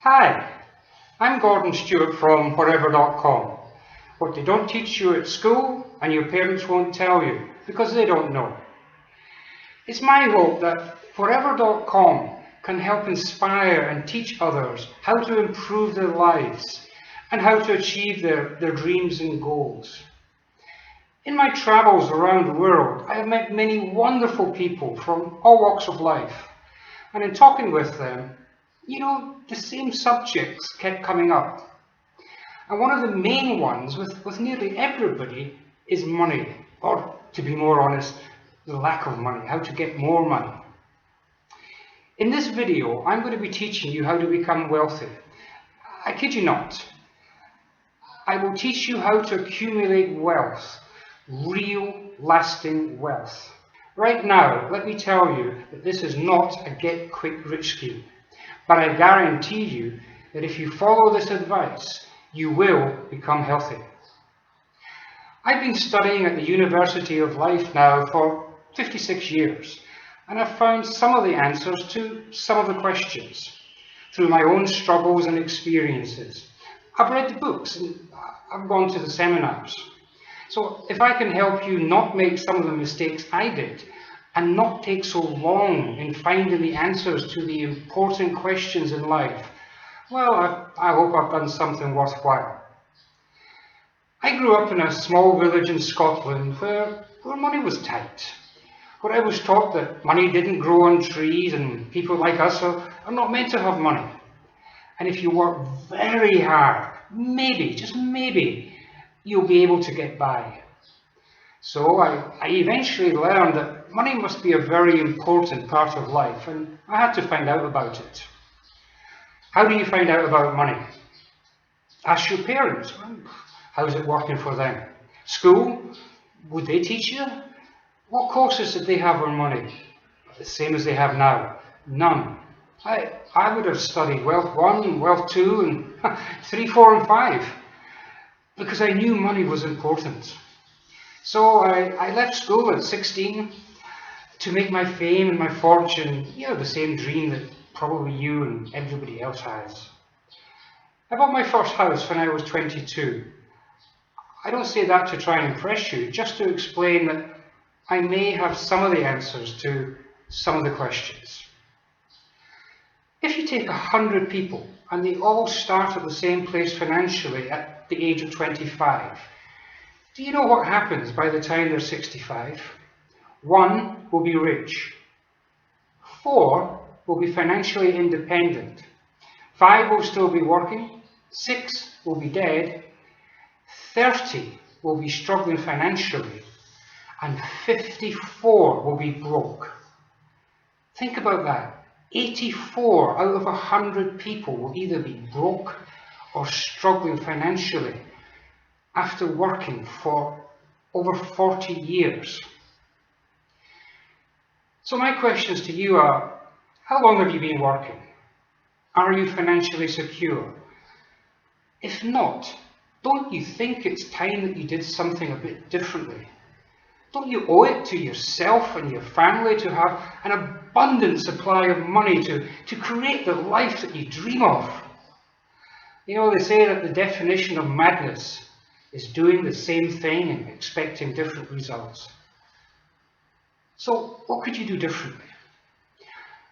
Hi, I'm Gordon Stewart from Wherever.com. What they don't teach you at school and your parents won't tell you because they don't know. It's my hope that Wherever.com can help inspire and teach others how to improve their lives and how to achieve their dreams and goals. In my travels around the world, I have met many wonderful people from all walks of life, and in talking with them, the same subjects kept coming up. And one of the main ones with nearly everybody is money, or to be more honest, the lack of money, how to get more money. In this video, I'm going to be teaching you how to become wealthy. I kid you not. I will teach you how to accumulate wealth, real lasting wealth. Right now, let me tell you that this is not a get-quick-rich scheme, but I guarantee you that if you follow this advice, you will become healthy. I've been studying at the University of Life now for 56 years, and I've found some of the answers to some of the questions through my own struggles and experiences. I've read the books and I've gone to the seminars. So if I can help you not make some of the mistakes I did and not take so long in finding the answers to the important questions in life, well, I hope I've done something worthwhile. I grew up in a small village in Scotland where money was tight, where I was taught that money didn't grow on trees and people like us are not meant to have money. And if you work very hard, maybe, just maybe, you'll be able to get by. So I eventually learned that money must be a very important part of life, and I had to find out about it. How do you find out about money? Ask your parents. How's it working for them? School? Would they teach you? What courses did they have on money? The same as they have now. None. I would have studied Wealth 1, Wealth 2, and 3, 4, and 5. Because I knew money was important. So I left school at 16 to make my fame and my fortune, the same dream that probably you and everybody else has. I bought my first house when I was 22. I don't say that to try and impress you, just to explain that I may have some of the answers to some of the questions. If you take 100 people and they all start at the same place financially at the age of 25, do you know what happens by the time they're 65? 1 will be rich. 4 will be financially independent. 5 will still be working. 6 will be dead. 30 will be struggling financially. And 54 will be broke. Think about that. 84 out of 100 people will either be broke or struggling financially after working for over 40 years. So my questions to you are, how long have you been working? Are you financially secure? If not, don't you think it's time that you did something a bit differently? Don't you owe it to yourself and your family to have an abundant supply of money to create the life that you dream of? They say that the definition of madness is doing the same thing and expecting different results. So what could you do differently?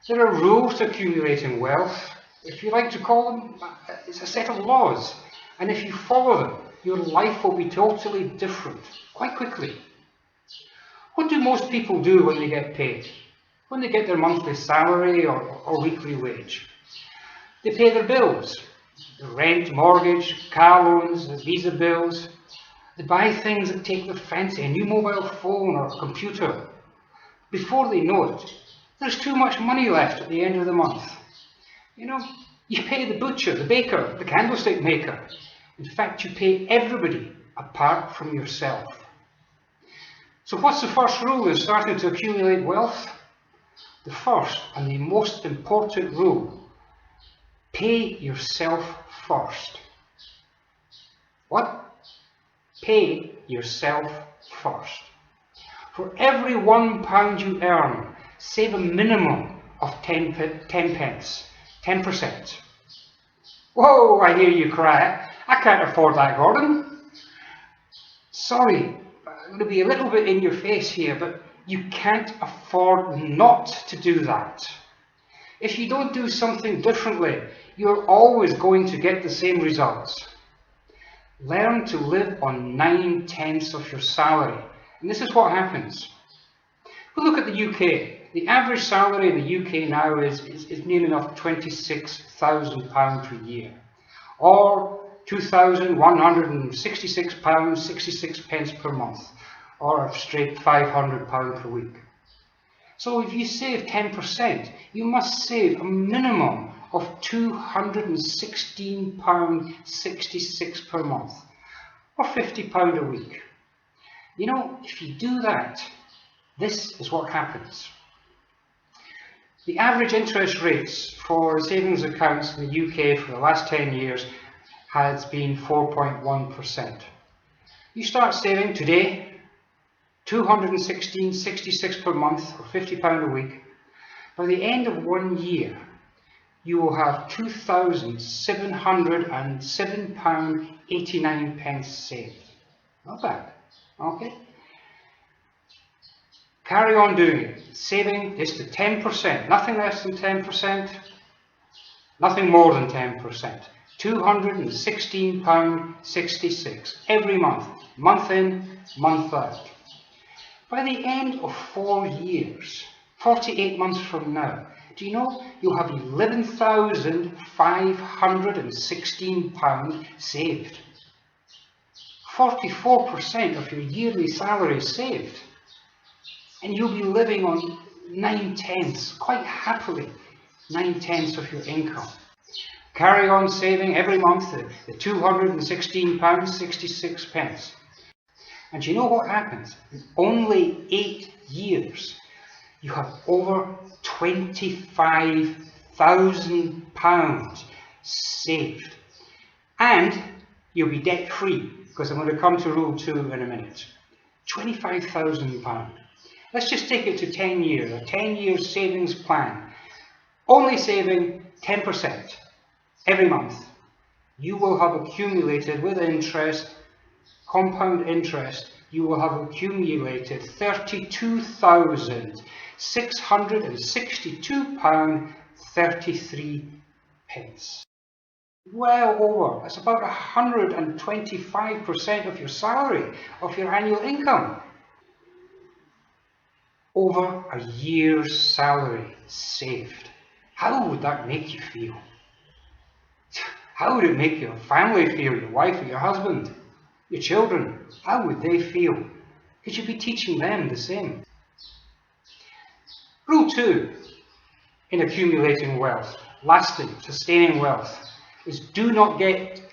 There are rules to accumulating wealth. If you like to call them, it's a set of laws. And if you follow them, your life will be totally different quite quickly. What do most people do when they get paid? When they get their monthly salary or weekly wage? They pay their bills. The rent, mortgage, car loans, the visa bills. They buy things that take their fancy, a new mobile phone or a computer. Before they know it, there's too much money left at the end of the month. You pay the butcher, the baker, the candlestick maker. In fact, you pay everybody apart from yourself. So what's the first rule in starting to accumulate wealth? The first and the most important rule: pay yourself first. What? Pay yourself first. For every £1 you earn, save a minimum of 10 pence, 10%. Whoa, I hear you cry. I can't afford that, Gordon. Sorry, I'm going to be a little bit in your face here, but you can't afford not to do that. If you don't do something differently, you're always going to get the same results. Learn to live on 9/10 of your salary. And this is what happens. We'll look at the UK. The average salary in the UK now is near enough £26,000 per year, or £2,166.66 per month, or a straight £500 per week. So if you save 10%, you must save a minimum of £216.66 per month, or £50 a week. You know, if you do that, this is what happens. The average interest rates for savings accounts in the UK for the last 10 years has been 4.1%. You start saving today, £216.66 per month, or £50 a week. By the end of 1 year, you will have £2,707.89 saved. Not bad, okay? Carry on doing it. Saving is to 10%, nothing less than 10%, nothing more than 10%. £216.66 every month, month in, month out. By the end of 4 years, 48 months from now, do you know you'll have £11,516 saved? 44% of your yearly salary is saved. And you'll be living on 9/10, quite happily, 9/10 of your income. Carry on saving every month the £216.66. And you know what happens? In only 8 years, you have over £25,000 saved. And you'll be debt free, because I'm going to come to rule 2 in a minute. £25,000. Let's just take it to 10 years, a 10-year savings plan. Only saving 10% every month. You will have accumulated with interest, compound interest, you will have accumulated £32,662.33. Well over, that's about 125% of your salary, of your annual income. Over a year's salary saved. How would that make you feel? How would it make your family feel, your wife or your husband, your children? How would they feel? Could you be teaching them the same? Rule 2 in accumulating wealth, lasting, sustaining wealth, is do not get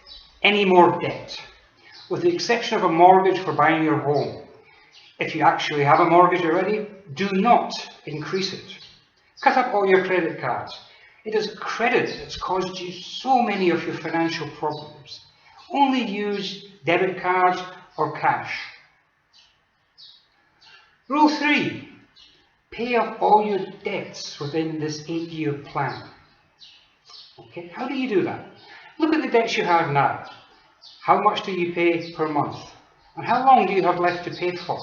any more debt, with the exception of a mortgage for buying your home. If you actually have a mortgage already, do not increase it. Cut up all your credit cards. It is credit that's caused you so many of your financial problems. Only use debit cards or cash. Rule 3. Pay off all your debts within this 8-year plan. Okay, how do you do that? Look at the debts you have now. How much do you pay per month? And how long do you have left to pay for?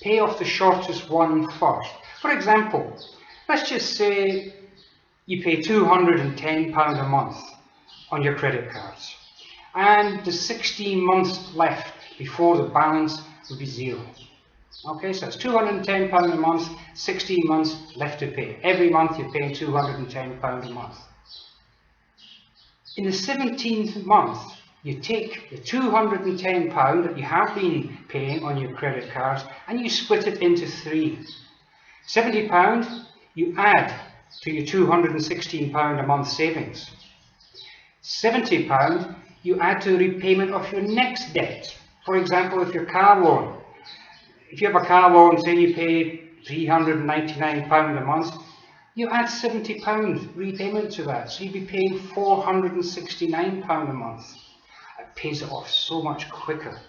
Pay off the shortest one first. For example, let's just say you pay £210 a month on your credit cards, and there's 16 months left before the balance will be zero. Okay, so it's £210 a month, 16 months left to pay. Every month you're paying £210 a month. In the 17th month, you take the £210 that you have been paying on your credit cards and you split it into 3. £70 you add to your £216 a month savings. £70 you add to the repayment of your next debt. For example, if your car loan. If you have a car loan, say you pay £399 a month, you add £70 repayment to that, so you'd be paying £469 a month. It pays it off so much quicker.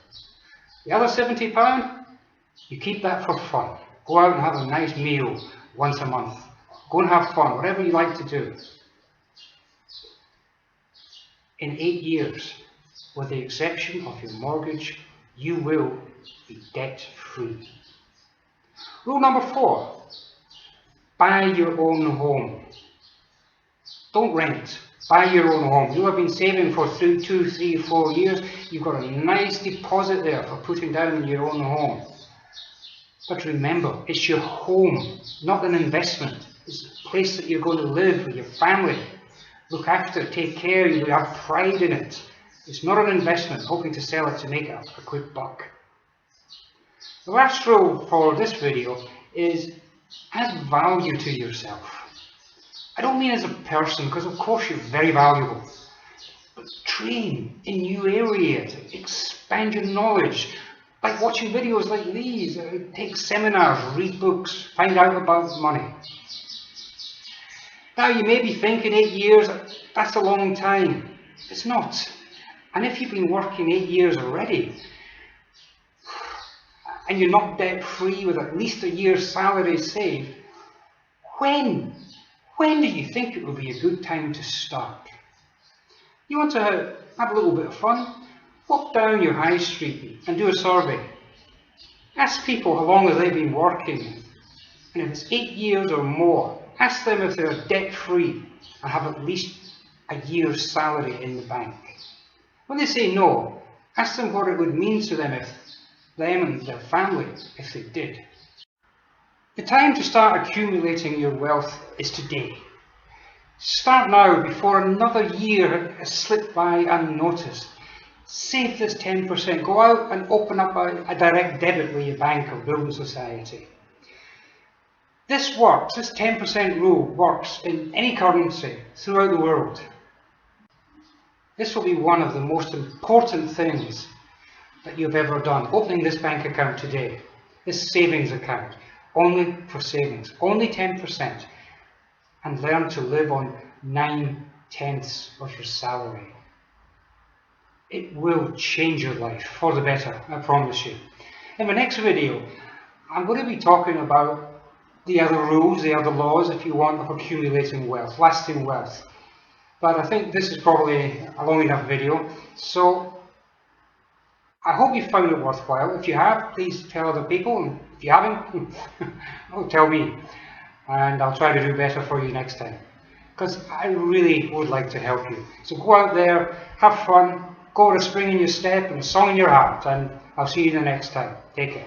The other £70, you keep that for fun. Go out and have a nice meal once a month. Go and have fun, whatever you like to do. in 8 years, with the exception of your mortgage, you will be debt-free. Rule number 4, buy your own home. Don't rent. Buy your own home. You have been saving for 2, 3, 4 years. You've got a nice deposit there for putting down in your own home. But remember, it's your home, not an investment. It's a place that you're going to live with your family. Look after, take care, you have pride in it. It's not an investment, hoping to sell it to make a quick buck. The last rule for this video is add value to yourself. I don't mean as a person, because of course you're very valuable. But train in new areas, expand your knowledge. By watching videos like these, take seminars, read books, find out about money. Now you may be thinking 8 years, that's a long time. It's not. And if you've been working 8 years already, and you're not debt free with at least a year's salary saved, when do you think it would be a good time to start? You want to have a little bit of fun? Walk down your high street and do a survey. Ask people how long have they been working, and if it's 8 years or more, ask them if they're debt-free and have at least a year's salary in the bank. When they say no, ask them what it would mean to them and their family if they did. The time to start accumulating your wealth is today. Start now before another year has slipped by unnoticed. Save this 10%. Go out and open up a direct debit with your bank or building society. This works. This 10% rule works in any currency throughout the world. This will be one of the most important things that you've ever done. Opening this bank account today, this savings account, only for savings, only 10%, and learn to live on 9/10 of your salary. It will change your life for the better, I promise you. In my next video, I'm going to be talking about the other rules, the other laws, if you want, of accumulating wealth, lasting wealth. But I think this is probably a long enough video, so I hope you found it worthwhile. If you have, please tell other people, and if you haven't, oh, tell me, and I'll try to do better for you next time, because I really would like to help you. So go out there, have fun, go with a spring in your step and a song in your heart, and I'll see you the next time. Take care.